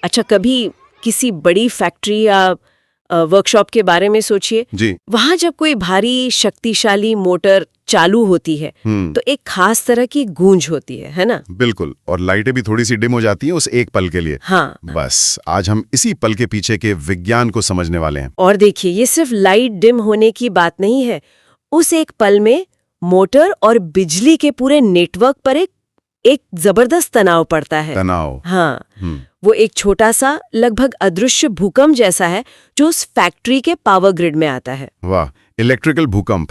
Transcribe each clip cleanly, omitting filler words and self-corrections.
अच्छा, कभी किसी बड़ी फैक्ट्री या वर्कशॉप के बारे में सोचिए जी। वहां जब कोई भारी शक्तिशाली मोटर चालू होती है तो एक खास तरह की गूंज होती है ना? बिल्कुल, और लाइटें भी थोड़ी सी डिम हो जाती हैं उस एक पल के लिए। हाँ। बस आज हम इसी पल के पीछे के विज्ञान को समझने वाले हैं। और देखिए, ये सिर्फ लाइट डिम होने की बात नहीं है। उस एक पल में मोटर और बिजली के पूरे नेटवर्क पर एक जबरदस्त तनाव पड़ता है। तनाव। हाँ। वो एक छोटा सा लगभग अदृश्य भूकंप जैसा है जो उस फैक्ट्री के पावर ग्रिड में आता है। वाह, इलेक्ट्रिकल भूकंप।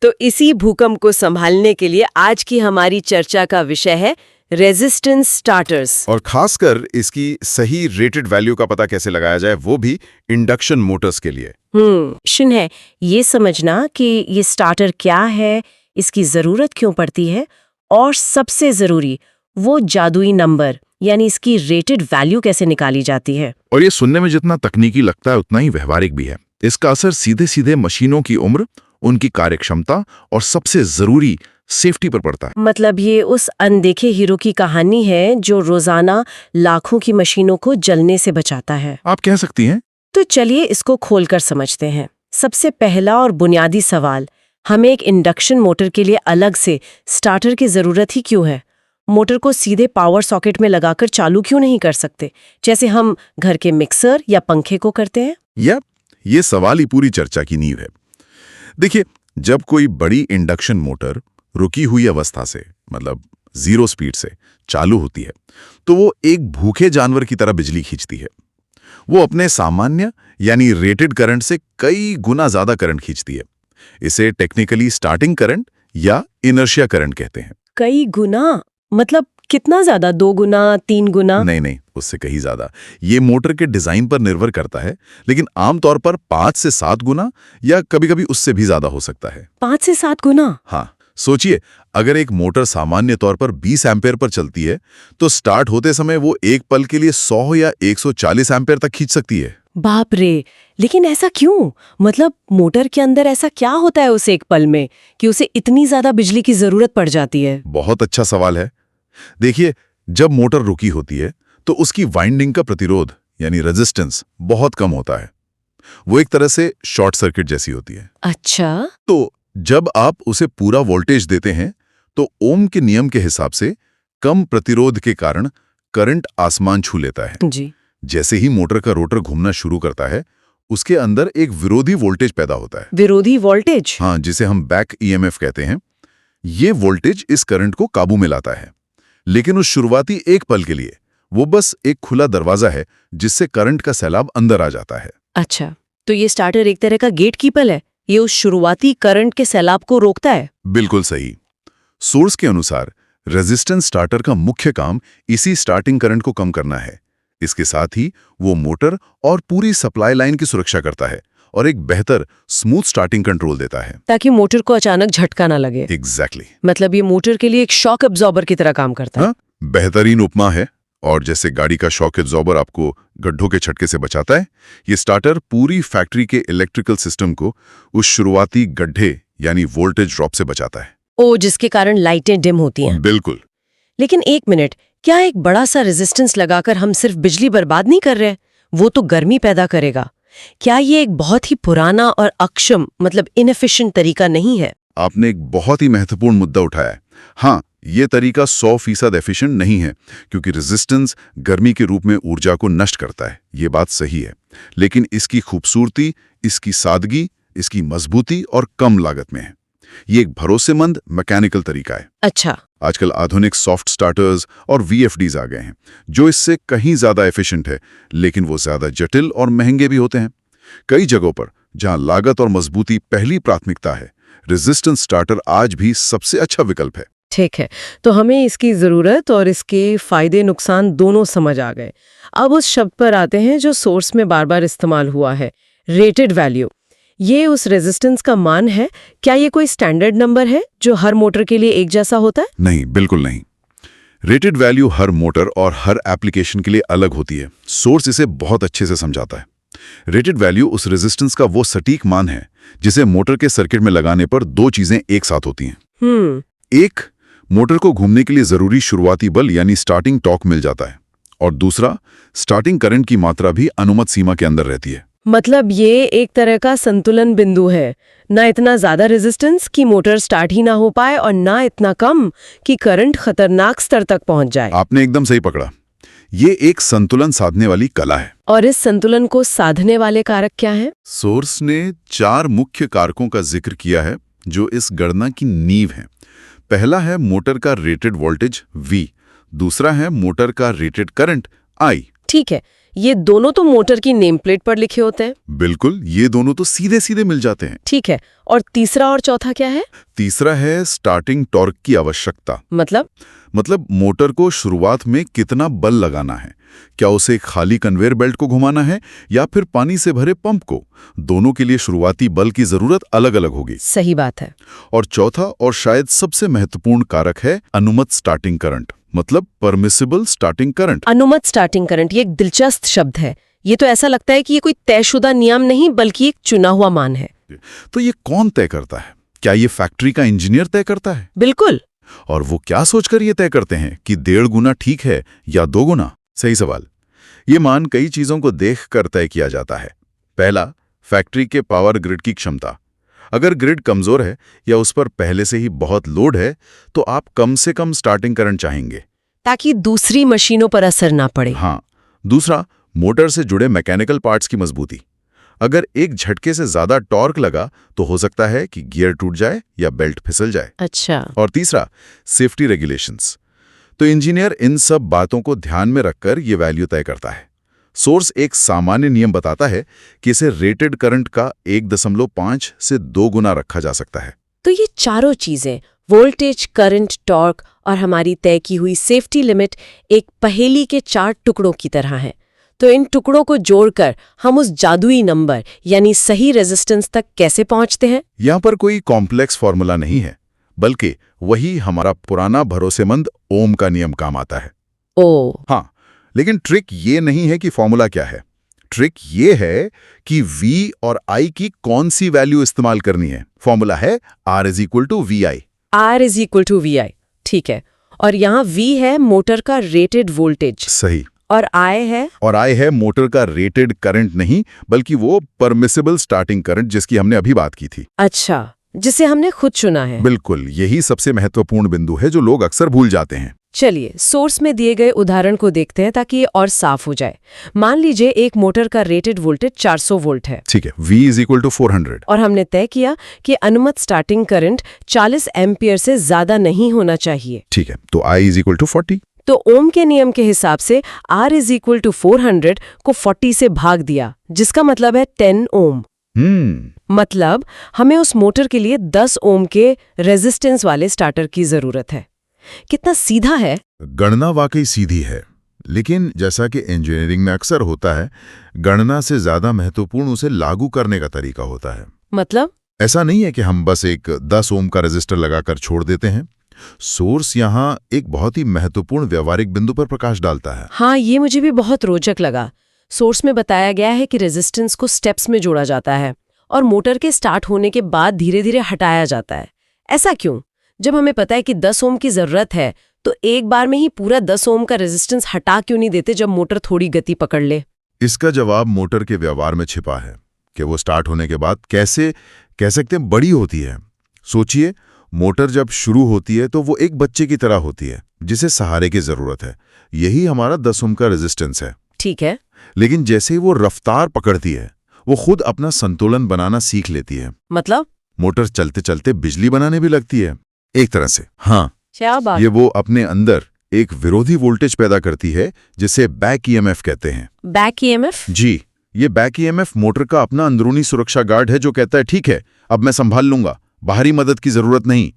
तो इसी भूकंप को संभालने के लिए आज की हमारी चर्चा का विषय है रेजिस्टेंस स्टार्टर्स। और खासकर इसकी सही रेटेड वैल्यू का पता कैसे लगाया जाए, वो भी इंडक्शन मोटर्स के लिए। मिशन है ये समझना कि ये स्टार्टर क्या है, इसकी जरूरत क्यों पड़ती है, और सबसे जरूरी वो जादुई नंबर यानी इसकी रेटेड वैल्यू कैसे निकाली जाती है। और ये सुनने में जितना तकनीकी लगता है उतना ही व्यवहारिक भी है। इसका असर सीधे सीधे मशीनों की उम्र, उनकी कार्यक्षमता और सबसे जरूरी सेफ्टी पर पड़ता है। मतलब ये उस अनदेखे हीरो की कहानी है जो रोजाना लाखों की मशीनों को जलने से बचाता है। आप कह सकती हैं। तो चलिए इसको खोलकर समझते हैं। सबसे पहला और बुनियादी सवाल, हमें एक इंडक्शन मोटर के लिए अलग से स्टार्टर की जरूरत ही क्यों है? मोटर को सीधे पावर सॉकेट में लगाकर चालू क्यों नहीं कर सकते, जैसे हम घर के मिक्सर या पंखे को करते हैं? ये सवाल ही पूरी चर्चा की नींव है। देखिए, जब कोई बड़ी इंडक्शन मोटर रुकी हुई अवस्था से, मतलब 0 स्पीड से चालू होती है, तो वो एक भूखे जानवर की तरह बिजली खींचती है। वो अपने सामान्य यानी रेटेड करंट से कई गुना ज्यादा करंट खींचती है। इसे टेक्निकली स्टार्टिंग करंट या इनर्शिया करंट कहते हैं। कई गुना मतलब कितना ज्यादा? 2 गुना, 3 गुना? नहीं, उससे कहीं ज्यादा। ये मोटर के डिजाइन पर निर्भर करता है, लेकिन आमतौर पर 5 से 7 गुना या कभी-कभी उससे भी ज्यादा हो सकता है। 5 से 7 गुना? हाँ, सोचिए, अगर एक मोटर सामान्य तौर पर 20 एम्पेयर पर चलती है, तो स्टार्ट होते समय वो एक पल के लिए 100 या 140 एम्पेयर तक खींच सकती है। बाप रे! लेकिन ऐसा क्यों? मतलब मोटर के अंदर ऐसा क्या होता है उस एक पल में कि उसे इतनी ज्यादा बिजली की जरूरत पड़ जाती है? बहुत अच्छा सवाल है। देखिए, जब मोटर रुकी होती है तो उसकी वाइंडिंग का प्रतिरोध यानी रेजिस्टेंस बहुत कम होता है। वो एक तरह से शॉर्ट सर्किट जैसी होती है। अच्छा। तो जब आप उसे पूरा वोल्टेज देते हैं तो ओम के नियम के हिसाब से कम प्रतिरोध के कारण करंट आसमान छू लेता है। जी। जैसे ही मोटर का रोटर घूमना शुरू करता है, उसके अंदर एक विरोधी वोल्टेज पैदा होता है। विरोधी वोल्टेज? हाँ, जिसे हम बैक ईएमएफ कहते हैं। ये वोल्टेज इस करंट को काबू में लाता है, लेकिन उस शुरुआती एक पल के लिए वो बस एक खुला दरवाजा है जिससे करंट का सैलाब अंदर आ जाता है। अच्छा, तो ये स्टार्टर एक तरह का गेट कीपर है, ये उस शुरुआती करंट के सैलाब को रोकता है। बिल्कुल सही। सोर्स के अनुसार रेजिस्टेंस स्टार्टर का मुख्य काम इसी स्टार्टिंग करंट को कम करना है। इसके साथ ही वो मोटर और पूरी सप्लाई लाइन की सुरक्षा करता है और एक बेहतर स्मूथ स्टार्टिंग कंट्रोल देता है, ताकि मोटर को अचानक झटका ना लगे। एग्जैक्टली। मतलब ये मोटर के लिए एक शॉक एब्जॉर्बर की तरह काम करता है। बेहतरीन उपमा है। और जैसे गाड़ी का शॉक एब्जॉर्बर आपको गड्ढों के झटके से बचाता है, ये स्टार्टर पूरी फैक्ट्री के इलेक्ट्रिकल सिस्टम को उस शुरुआती गड्ढे यानी वोल्टेज ड्रॉप से बचाता है। ओ, जिसके कारण लाइटें डिम होती हैं। बिल्कुल। लेकिन एक मिनट, क्या एक बड़ा सा रेजिस्टेंस लगाकर हम सिर्फ बिजली बर्बाद नहीं कर रहे? वो तो गर्मी पैदा करेगा। क्या ये एक बहुत ही पुराना और अक्षम मतलब इनएफिशिएंट तरीका नहीं है? आपने एक बहुत ही महत्वपूर्ण मुद्दा उठाया है। हाँ, ये तरीका 100% एफिशिएंट नहीं है, क्योंकि रेजिस्टेंस गर्मी के रूप में ऊर्जा को नष्ट करता है। ये बात सही है, लेकिन इसकी खूबसूरती, इसकी सादगी, इसकी मजबूती और कम लागत में है। ये एक भरोसेमंद मैकेनिकल तरीका है। अच्छा। आजकल आधुनिक सॉफ्ट स्टार्टर्स और VFDs आ गए हैं जो इससे कहीं ज्यादा एफिशिएंट है, लेकिन वो ज्यादा जटिल और महंगे भी होते हैं। कई जगहों पर जहां लागत और मजबूती पहली प्राथमिकता है, रेजिस्टेंस स्टार्टर आज भी सबसे अच्छा विकल्प है। ठीक है, तो हमें इसकी जरूरत और इसके फायदे नुकसान दोनों समझ आ गए। अब उस शब्द पर आते हैं जो सोर्स में बार बार इस्तेमाल हुआ है, रेटेड वैल्यू। ये उस रेजिस्टेंस का मान है? क्या ये कोई स्टैंडर्ड नंबर है जो हर मोटर के लिए एक जैसा होता है? नहीं, बिल्कुल नहीं। रेटेड वैल्यू हर मोटर और हर एप्लीकेशन के लिए अलग होती है। सोर्स इसे बहुत अच्छे से समझाता है। रेटेड वैल्यू उस रेजिस्टेंस का वो सटीक मान है जिसे मोटर के सर्किट में लगाने पर दो चीजें एक साथ होती हैं। एक, मोटर को घूमने के लिए जरूरी शुरुआती बल यानी स्टार्टिंग टॉर्क मिल जाता है, और दूसरा, स्टार्टिंग करंट की मात्रा भी अनुमत सीमा के अंदर रहती है। मतलब ये एक तरह का संतुलन बिंदु है, ना इतना ज्यादा रेजिस्टेंस कि मोटर स्टार्ट ही ना हो पाए और ना इतना कम कि करंट खतरनाक स्तर तक पहुंच जाए। आपने एकदम सही पकड़ा। ये एक संतुलन साधने वाली कला है। और इस संतुलन को साधने वाले कारक क्या हैं? सोर्स ने 4 मुख्य कारकों का जिक्र किया है जो इस गणना की नींव है। पहला है मोटर का रेटेड वोल्टेज V, दूसरा है मोटर का रेटेड करंट I। ठीक है, ये दोनों तो मोटर की नेम प्लेट पर लिखे होते हैं। बिल्कुल, ये दोनों तो सीधे सीधे मिल जाते हैं। ठीक है, और तीसरा और चौथा क्या है? तीसरा है स्टार्टिंग टॉर्क की आवश्यकता। मतलब मोटर को शुरुआत में कितना बल लगाना है, क्या उसे खाली कन्वेयर बेल्ट को घुमाना है या फिर पानी से भरे पंप को। दोनों के लिए शुरुआती बल की जरूरत अलग अलग होगी। सही बात है। और चौथा और शायद सबसे महत्वपूर्ण कारक है अनुमत स्टार्टिंग करंट, मतलब परमिसिबल स्टार्टिंग करंट। अनुमत स्टार्टिंग करंट, ये एक दिलचस्प शब्द है। ये तो ऐसा लगता है कि ये कोई तयशुदा नियम नहीं बल्कि एक चुना हुआ मान है। तो ये कौन तय करता है? क्या ये फैक्ट्री का इंजीनियर तय करता है? बिल्कुल। और वो क्या सोचकर ये तय करते हैं कि 1.5 गुना ठीक है या 2 गुना? सही सवाल। ये मान कई चीजों को देखकर तय किया जाता है। पहला, फैक्ट्री के पावर ग्रिड की क्षमता। अगर ग्रिड कमजोर है या उस पर पहले से ही बहुत लोड है तो आप कम से कम स्टार्टिंग करंट चाहेंगे ताकि दूसरी मशीनों पर असर ना पड़े। हाँ। दूसरा, मोटर से जुड़े मैकेनिकल पार्ट्स की मजबूती। अगर एक झटके से ज्यादा टॉर्क लगा तो हो सकता है कि गियर टूट जाए या बेल्ट फिसल जाए। अच्छा। और तीसरा, सेफ्टी रेगुलेशंस। तो इंजीनियर इन सब बातों को ध्यान में रखकर ये वैल्यू तय करता है। सोर्स एक सामान्य नियम बताता है कि इसे रेटेड करंट का 1.5 से 2 गुना रखा जा सकता है। तो ये चारों चीजें, वोल्टेज, करंट, टॉर्क और हमारी तय की हुई सेफ्टी लिमिट, एक पहेली के 4 टुकड़ों की तरह हैं। तो इन टुकड़ों को जोड़कर हम उस जादुई नंबर यानी सही रेजिस्टेंस तक कैसे पहुंचते हैं? यहाँ पर कोई कॉम्प्लेक्स फॉर्मूला नहीं है, बल्कि वही हमारा पुराना भरोसेमंद ओम का नियम काम आता है। ओ। हाँ, लेकिन ट्रिक ये नहीं है कि फॉर्मूला क्या है। ट्रिक ये है कि V और I की कौन सी वैल्यू इस्तेमाल करनी है। फॉर्मूला है R = VI। R = VI, ठीक है। और यहाँ V है मोटर का रेटेड वोल्टेज। सही। और I है मोटर का रेटेड करंट नहीं, बल्कि वो परमिसिबल स्टार्टिंग करंट जिसकी हमने अभी बात की थी। अच्छा, जिसे हमने खुद चुना है। बिल्कुल, यही सबसे महत्वपूर्ण बिंदु है जो लोग अक्सर भूल जाते हैं। चलिए सोर्स में दिए गए उदाहरण को देखते हैं ताकि ये और साफ हो जाए। मान लीजिए एक मोटर का रेटेड वोल्टेज 400 वोल्ट है। ठीक है, V = 400। और हमने तय किया कि अनुमत स्टार्टिंग करंट 40 एम्पियर से ज्यादा नहीं होना चाहिए। ठीक है, तो I = 40। तो ओम के नियम के हिसाब से R = 400 को 40 से भाग दिया, जिसका मतलब है 10 ओम। मतलब हमें उस मोटर के लिए 10 ओम के रेजिस्टेंस वाले स्टार्टर की जरूरत है। कितना सीधा है। गणना वाकई सीधी है, लेकिन जैसा कि इंजीनियरिंग में अक्सर होता है, गणना से ज्यादा महत्वपूर्ण उसे लागू करने का तरीका होता है। मतलब ऐसा नहीं है कि हम बस एक 10 ओम का रेजिस्टर लगाकर छोड़ देते हैं। सोर्स यहाँ एक बहुत ही महत्वपूर्ण व्यवहारिक बिंदु पर प्रकाश डालता है। हाँ, ये मुझे भी बहुत रोचक लगा। सोर्स में बताया गया है कि रेजिस्टेंस को स्टेप्स में जोड़ा जाता है और मोटर के स्टार्ट होने के बाद धीरे धीरे हटाया जाता है। ऐसा क्यों? जब हमें पता है कि 10 ओम की जरूरत है तो एक बार में ही पूरा 10 ओम का रेजिस्टेंस हटा क्यों नहीं देते जब मोटर थोड़ी गति पकड़ ले? इसका जवाब मोटर के व्यवहार में छिपा है कि वो स्टार्ट होने के बाद कैसे कह सकते हैं बड़ी होती है। सोचिए, मोटर जब शुरू होती है तो वो एक बच्चे की तरह होती है जिसे सहारे की जरूरत है। यही हमारा 10 ओम का रेजिस्टेंस है। ठीक है। लेकिन जैसे ही वो रफ्तार पकड़ती है, वो खुद अपना संतुलन बनाना सीख लेती है। मतलब मोटर चलते चलते बिजली बनाने भी लगती है, एक तरह से। हाँ, क्या बात। ये वो अपने अंदर एक विरोधी वोल्टेज पैदा करती है जिसे बैक ईएमएफ कहते हैं। Back EMF? जी, ये बैक ईएमएफ मोटर का अपना अंदरूनी सुरक्षा गार्ड है जो कहता है ठीक है, अब मैं संभाल लूंगा, बाहरी मदद की जरूरत नहीं।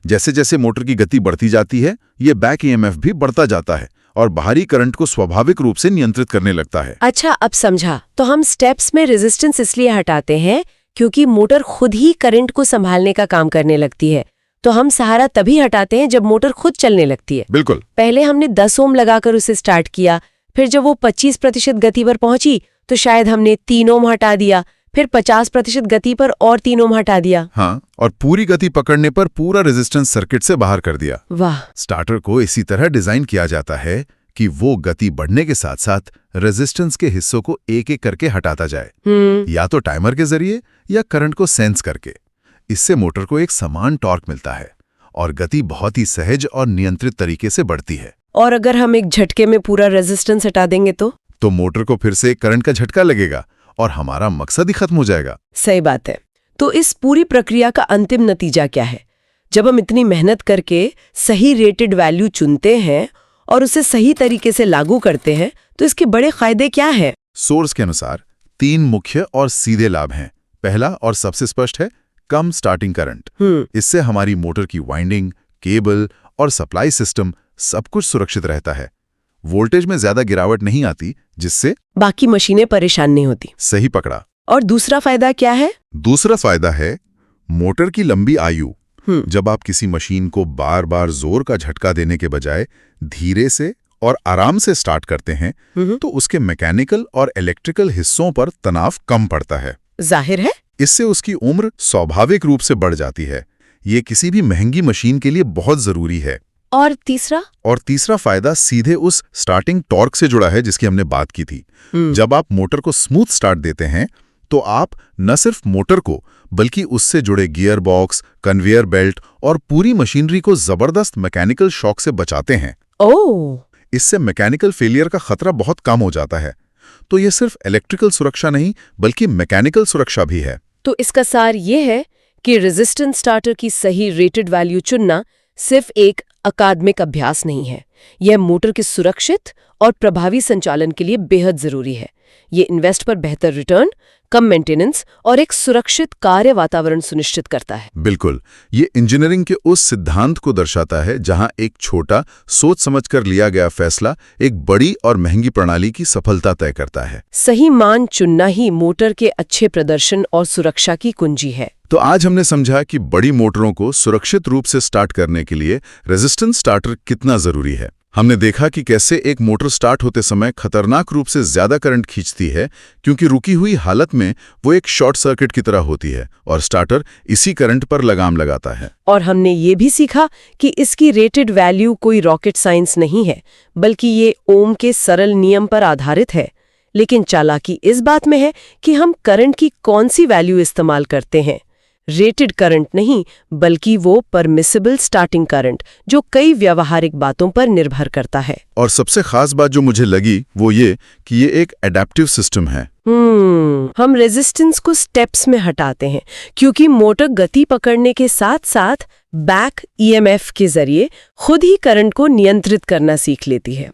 जैसे जैसे मोटर की गति बढ़ती जाती है, ये बैक ईएमएफ भी बढ़ता जाता है और बाहरी करंट को स्वाभाविक रूप से नियंत्रित करने लगता है। अच्छा, अब समझा। तो हम स्टेप्स में रेजिस्टेंस इसलिए हटाते हैं क्योंकि मोटर खुद ही करंट को संभालने का काम करने लगती है। तो हम सहारा तभी हटाते हैं जब मोटर खुद चलने लगती है। बिल्कुल। पहले हमने 10 ओम लगाकर उसे स्टार्ट किया, फिर जब वो 25% गति पर पहुंची तो शायद हमने 3 ओम हटा दिया, फिर 50% गति पर और 3 ओम हटा दिया। हाँ, और पूरी गति पकड़ने पर पूरा रेजिस्टेंस सर्किट से बाहर कर दिया। वाह। स्टार्टर को इसी तरह डिजाइन किया जाता है कि वो गति बढ़ने के साथ साथ रेजिस्टेंस के हिस्सों को एक एक करके हटाता जाए, या तो टाइमर के जरिए या करंट को सेंस करके। इससे मोटर को एक समान टॉर्क मिलता है और गति बहुत ही सहज और नियंत्रित तरीके से बढ़ती है। और अगर हम एक झटके में पूरा रेजिस्टेंस हटा देंगे तो मोटर को फिर से एक करंट का झटका लगेगा और हमारा मकसद ही खत्म हो जाएगा। सही बात है। तो इस पूरी प्रक्रिया का अंतिम नतीजा क्या है? जब हम इतनी मेहनत करके सही रेटेड वैल्यू चुनते हैं और उसे सही तरीके से लागू करते हैं तो इसके बड़े फायदे क्या हैं? सोर्स के अनुसार 3 मुख्य और सीधे लाभ हैं। पहला और सबसे स्पष्ट है कम स्टार्टिंग करंट। इससे हमारी मोटर की वाइंडिंग, केबल और सप्लाई सिस्टम सब कुछ सुरक्षित रहता है। वोल्टेज में ज्यादा गिरावट नहीं आती, जिससे बाकी मशीनें परेशान नहीं होती। सही पकड़ा। और दूसरा फायदा क्या है? दूसरा फायदा है मोटर की लंबी आयु। जब आप किसी मशीन को बार बार जोर का झटका देने के बजाय धीरे से और आराम से स्टार्ट करते हैं तो उसके मैकेनिकल और इलेक्ट्रिकल हिस्सों पर तनाव कम पड़ता है। जाहिर है इससे उसकी उम्र स्वाभाविक रूप से बढ़ जाती है। ये किसी भी महंगी मशीन के लिए बहुत जरूरी है। और तीसरा फायदा सीधे उस स्टार्टिंग टॉर्क से जुड़ा है जिसकी हमने बात की थी। जब आप मोटर को स्मूथ स्टार्ट देते हैं तो आप न सिर्फ मोटर को बल्कि उससे जुड़े गियर बॉक्स, कन्वेयर बेल्ट और पूरी मशीनरी को जबरदस्त मैकेनिकल शॉक से बचाते हैं। इससे मैकेनिकल फेलियर का खतरा बहुत कम हो जाता है। तो यह सिर्फ इलेक्ट्रिकल सुरक्षा नहीं बल्कि मैकेनिकल सुरक्षा भी है। तो इसका सार ये है कि रेजिस्टेंस स्टार्टर की सही रेटेड वैल्यू चुनना सिर्फ एक अकादमिक अभ्यास नहीं है, यह मोटर के सुरक्षित और प्रभावी संचालन के लिए बेहद जरूरी है। ये इन्वेस्ट पर बेहतर रिटर्न, कम मेंटेनेंस और एक सुरक्षित कार्य वातावरण सुनिश्चित करता है। बिल्कुल, ये इंजीनियरिंग के उस सिद्धांत को दर्शाता है जहां एक छोटा सोच समझकर लिया गया फैसला एक बड़ी और महंगी प्रणाली की सफलता तय करता है। सही मान चुनना ही मोटर के अच्छे प्रदर्शन और सुरक्षा की कुंजी है। तो आज हमने समझा कि बड़ी मोटरों को सुरक्षित रूप से स्टार्ट करने के लिए रेजिस्टेंस स्टार्टर कितना जरूरी है। हमने देखा कि कैसे एक मोटर स्टार्ट होते समय खतरनाक रूप से ज्यादा करंट खींचती है क्योंकि रुकी हुई हालत में वो एक शॉर्ट सर्किट की तरह होती है और स्टार्टर इसी करंट पर लगाम लगाता है। और हमने ये भी सीखा कि इसकी रेटेड वैल्यू कोई रॉकेट साइंस नहीं है, बल्कि ये ओम के सरल नियम पर आधारित है। लेकिन चालाकी इस बात में है कि हम करंट की कौन सी वैल्यू इस्तेमाल करते हैं। रेटेड करंट नहीं, बल्कि वो परमिसिबल स्टार्टिंग करंट, जो कई व्यावहारिक बातों पर निर्भर करता है। और सबसे खास बात जो मुझे लगी वो ये कि ये एक एडेप्टिव सिस्टम है। हम रेजिस्टेंस को स्टेप्स में हटाते हैं क्योंकि मोटर गति पकड़ने के साथ साथ बैक ईएमएफ के जरिए खुद ही करंट को नियंत्रित करना सीख लेती है।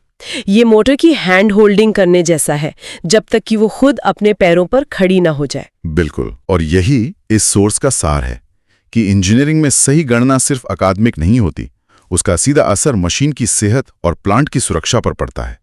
ये मोटर की हैंड होल्डिंग करने जैसा है जब तक कि वो खुद अपने पैरों पर खड़ी ना हो जाए। बिल्कुल, और यही इस सोर्स का सार है कि इंजीनियरिंग में सही गणना सिर्फ अकादमिक नहीं होती, उसका सीधा असर मशीन की सेहत और प्लांट की सुरक्षा पर पड़ता है।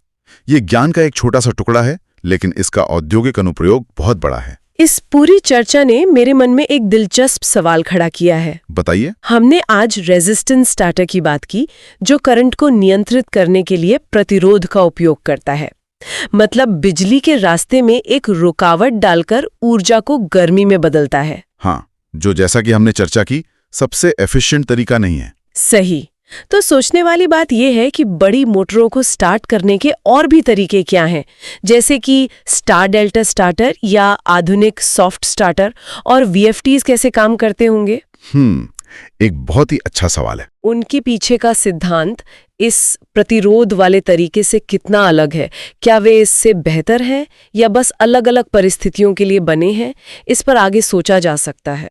ये ज्ञान का एक छोटा सा टुकड़ा है, लेकिन इसका औद्योगिक अनुप्रयोग बहुत बड़ा है। इस पूरी चर्चा ने मेरे मन में एक दिलचस्प सवाल खड़ा किया है। बताइए। हमने आज रेजिस्टेंस स्टार्टर की बात की, जो करंट को नियंत्रित करने के लिए प्रतिरोध का उपयोग करता है। मतलब बिजली के रास्ते में एक रुकावट डालकर ऊर्जा को गर्मी में बदलता है। हाँ, जो जैसा कि हमने चर्चा की सबसे एफिशिएंट तरीका नहीं है। सही। तो सोचने वाली बात यह है कि बड़ी मोटरों को स्टार्ट करने के और भी तरीके क्या हैं, जैसे कि स्टार डेल्टा स्टार्टर या आधुनिक सॉफ्ट स्टार्टर, और वीएफटीज कैसे काम करते होंगे। एक बहुत ही अच्छा सवाल है। उनके पीछे का सिद्धांत इस प्रतिरोध वाले तरीके से कितना अलग है? क्या वे इससे बेहतर हैं या बस अलग-अलग परिस्थितियों के लिए बने हैं? इस पर आगे सोचा जा सकता है।